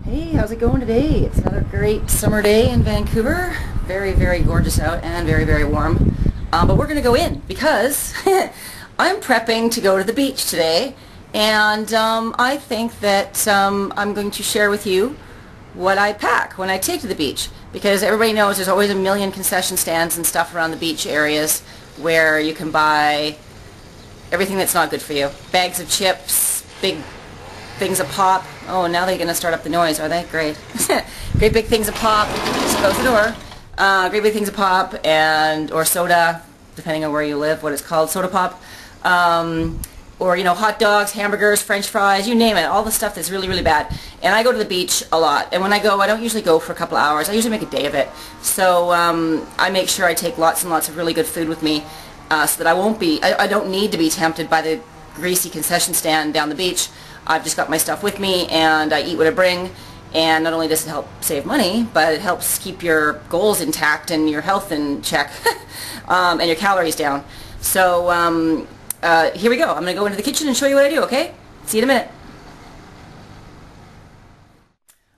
Hey, how's it going today? It's another great summer day in Vancouver. Very, very gorgeous out and very, very warm. But we're going to go in because I'm prepping to go to the beach today, and I think that I'm going to share with you what I pack when I take to the beach, because everybody knows there's always a million concession stands and stuff around the beach areas where you can buy everything that's not good for you. Bags of chips, big things of pop. Oh, now they're going to start up the noise, are they? Great. Great big things of pop. Just close the door. Great big things of pop or soda, depending on where you live, what it's called, soda pop. Or, you know, hot dogs, hamburgers, french fries, you name it, all the stuff that's really, really bad. And I go to the beach a lot. And when I go, I don't usually go for a couple of hours. I usually make a day of it. So I make sure I take lots and lots of really good food with me so that I don't need to be tempted by the greasy concession stand down the beach. I've just got my stuff with me, and I eat what I bring. And not only does it help save money, but it helps keep your goals intact and your health in check and your calories down. So here we go. I'm going to go into the kitchen and show you what I do, okay? See you in a minute.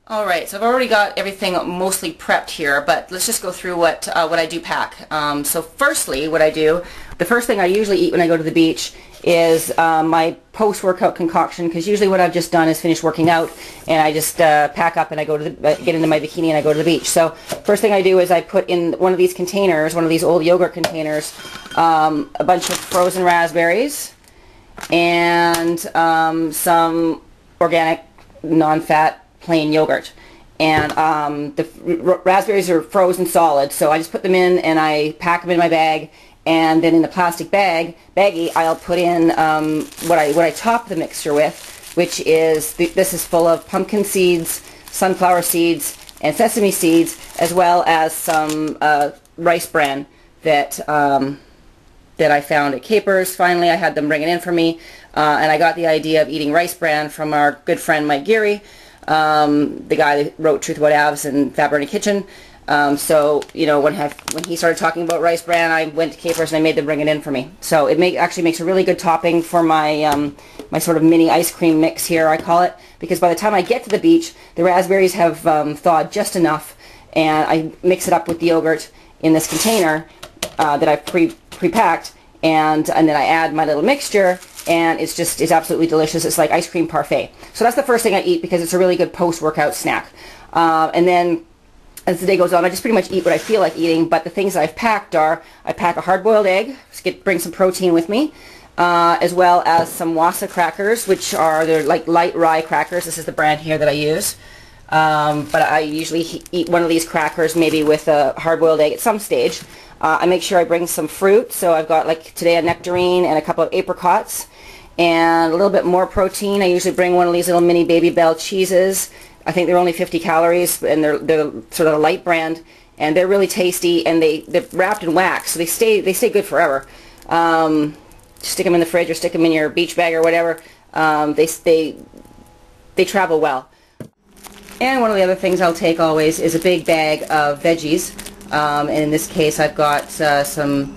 Alright, so I've already got everything mostly prepped here, but let's just go through what I do pack. So firstly, what I do, the first thing I usually eat when I go to the beach is my post-workout concoction, because usually what I've just done is finish working out, and I just pack up and I go to get into my bikini and I go to the beach. So first thing I do is I put in one of these containers, one of these old yogurt containers, a bunch of frozen raspberries and some organic, non-fat, plain yogurt. And the raspberries are frozen solid, so I just put them in and I pack them in my bag. And then in the plastic baggie, I'll put in what I top the mixture with, which is this is full of pumpkin seeds, sunflower seeds, and sesame seeds, as well as some rice bran that I found at Capers. Finally, I had them bring it in for me, and I got the idea of eating rice bran from our good friend Mike Geary, the guy that wrote Truth About Abs and Fat Burning Kitchen. So, you know, when he started talking about rice bran, I went to Capers and I made them bring it in for me. So it actually makes a really good topping for my my sort of mini ice cream mix here, I call it, because by the time I get to the beach, the raspberries have thawed just enough, and I mix it up with the yogurt in this container that I've pre-packed, and then I add my little mixture, and it's absolutely delicious. It's like ice cream parfait. So that's the first thing I eat because it's a really good post-workout snack. And then as the day goes on, I just pretty much eat what I feel like eating, but the things I've packed are, I pack a hard-boiled egg, bring some protein with me, as well as some wasa crackers, which they're like light rye crackers. This is the brand here that I use. But I usually eat one of these crackers maybe with a hard-boiled egg at some stage. I make sure I bring some fruit, so I've got like today a nectarine and a couple of apricots, and a little bit more protein. I usually bring one of these little mini Baby Bell cheeses. I think they're only 50 calories, and they're sort of a light brand, and they're really tasty, and they're wrapped in wax, so they stay good forever. Stick them in the fridge or stick them in your beach bag or whatever. They travel well. And one of the other things I'll take always is a big bag of veggies, and in this case I've got some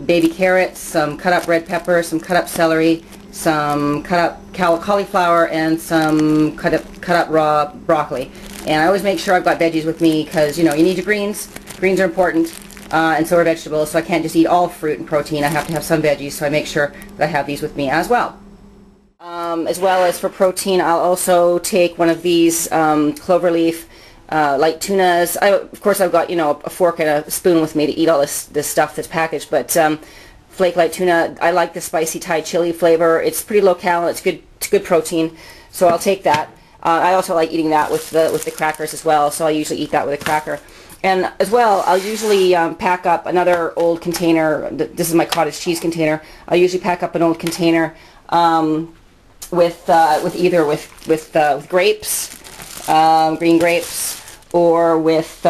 baby carrots, some cut up red pepper, some cut up celery, some cut up cauliflower, and some cut up raw broccoli. And I always make sure I've got veggies with me because, you know, you need your greens. Greens are important, and so are vegetables, so I can't just eat all fruit and protein. I have to have some veggies, so I make sure that I have these with me as well. As well as for protein, I'll also take one of these cloverleaf light tunas. Of course, I've got, you know, a fork and a spoon with me to eat all this stuff that's packaged, but flake light tuna, I like the spicy Thai chili flavor. It's pretty low cal, it's good protein, so I'll take that. I also like eating that with the crackers as well, so I usually eat that with a cracker. And as well, I'll usually pack up another old container. This is my cottage cheese container. I'll usually pack up an old container with grapes, green grapes, or with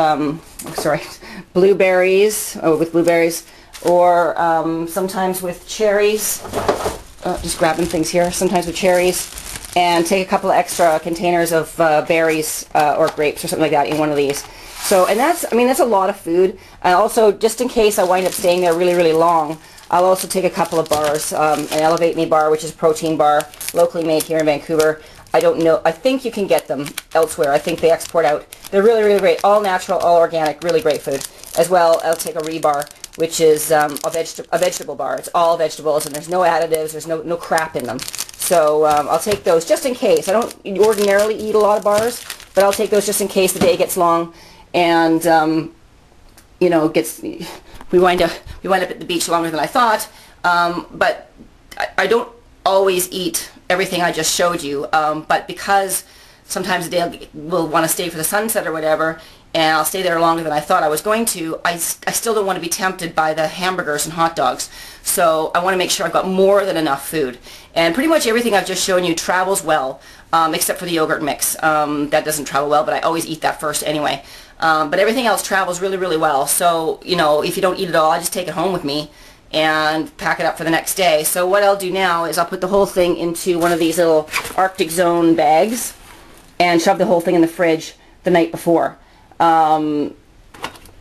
blueberries. Or sometimes with cherries. Just grabbing things here. Sometimes with cherries, and take a couple of extra containers of berries or grapes or something like that in one of these. So, and that's a lot of food. Also, just in case I wind up staying there really, really long, I'll also take a couple of bars, an Elevate Me bar, which is a protein bar, locally made here in Vancouver. I don't know. I think you can get them elsewhere. I think they export out. They're really, really great. All natural, all organic, really great food. As well, I'll take a rebar, which is a vegetable bar. It's all vegetables, and there's no additives. There's no crap in them. So I'll take those just in case. I don't ordinarily eat a lot of bars, but I'll take those just in case the day gets long, and you know, we wind up at the beach longer than I thought. But I don't always eat everything I just showed you, but because sometimes the day will want to stay for the sunset or whatever, and I'll stay there longer than I thought I was going to, I still don't want to be tempted by the hamburgers and hot dogs. So I want to make sure I've got more than enough food. And pretty much everything I've just shown you travels well, except for the yogurt mix. That doesn't travel well, but I always eat that first anyway. But everything else travels really, really well. So, you know, if you don't eat it all, I just take it home with me and pack it up for the next day. So what I'll do now is I'll put the whole thing into one of these little Arctic Zone bags and shove the whole thing in the fridge the night before. And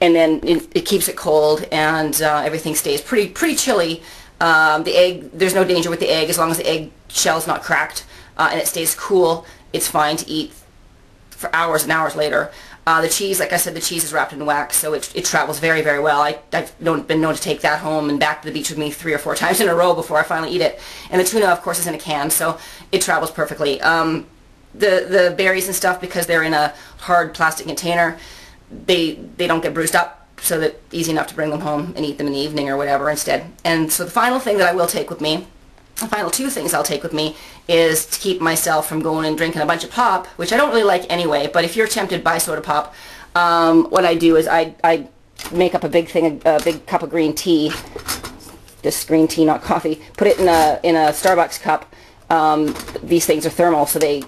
then it keeps it cold, and everything stays pretty chilly. The egg, there's no danger with the egg as long as the egg shell's not cracked, and it stays cool. It's fine to eat for hours and hours later. The cheese, like I said, the cheese is wrapped in wax, so it travels very, very well. I've been known to take that home and back to the beach with me 3 or 4 times in a row before I finally eat it. And the tuna, of course, is in a can, so it travels perfectly. The berries and stuff, because they're in a hard plastic container, they don't get bruised up, so that it's easy enough to bring them home and eat them in the evening or whatever instead. And so the final thing that I will take with me, the final 2 things I'll take with me, is to keep myself from going and drinking a bunch of pop, which I don't really like anyway, but if you're tempted by soda pop, what I do is I make up a big cup of green tea, just green tea, not coffee, put it in a Starbucks cup. These things are thermal, so they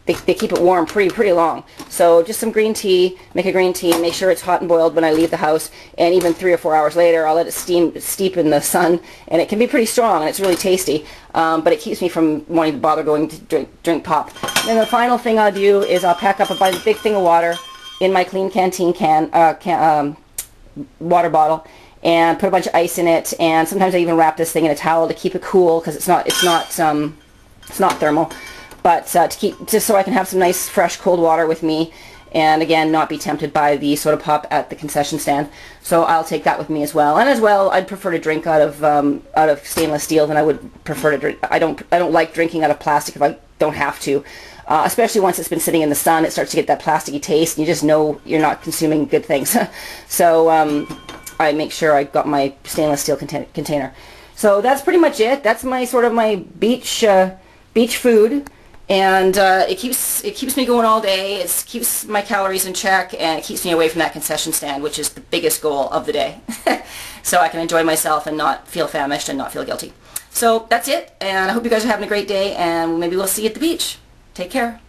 keep it warm pretty long. So just some green tea, make a green tea, make sure it's hot and boiled when I leave the house, and even 3 or 4 hours later I'll let it steep in the sun, and it can be pretty strong and it's really tasty, but it keeps me from wanting to bother going to drink pop. And then the final thing I'll do is I'll pack up a big thing of water in my Clean Canteen water bottle, and put a bunch of ice in it, and sometimes I even wrap this thing in a towel to keep it cool, because it's not thermal. But just so I can have some nice, fresh, cold water with me, and again, not be tempted by the soda pop at the concession stand. So I'll take that with me as well. And as well, I'd prefer to drink out of stainless steel than I would prefer to drink. I don't like drinking out of plastic if I don't have to. Especially once it's been sitting in the sun, it starts to get that plasticky taste, and you just know you're not consuming good things. So I make sure I got my stainless steel container. So that's pretty much it. That's my sort of my beach food. And it keeps me going all day. It keeps my calories in check, and it keeps me away from that concession stand, which is the biggest goal of the day. So I can enjoy myself and not feel famished and not feel guilty. So that's it, and I hope you guys are having a great day, and maybe we'll see you at the beach. Take care.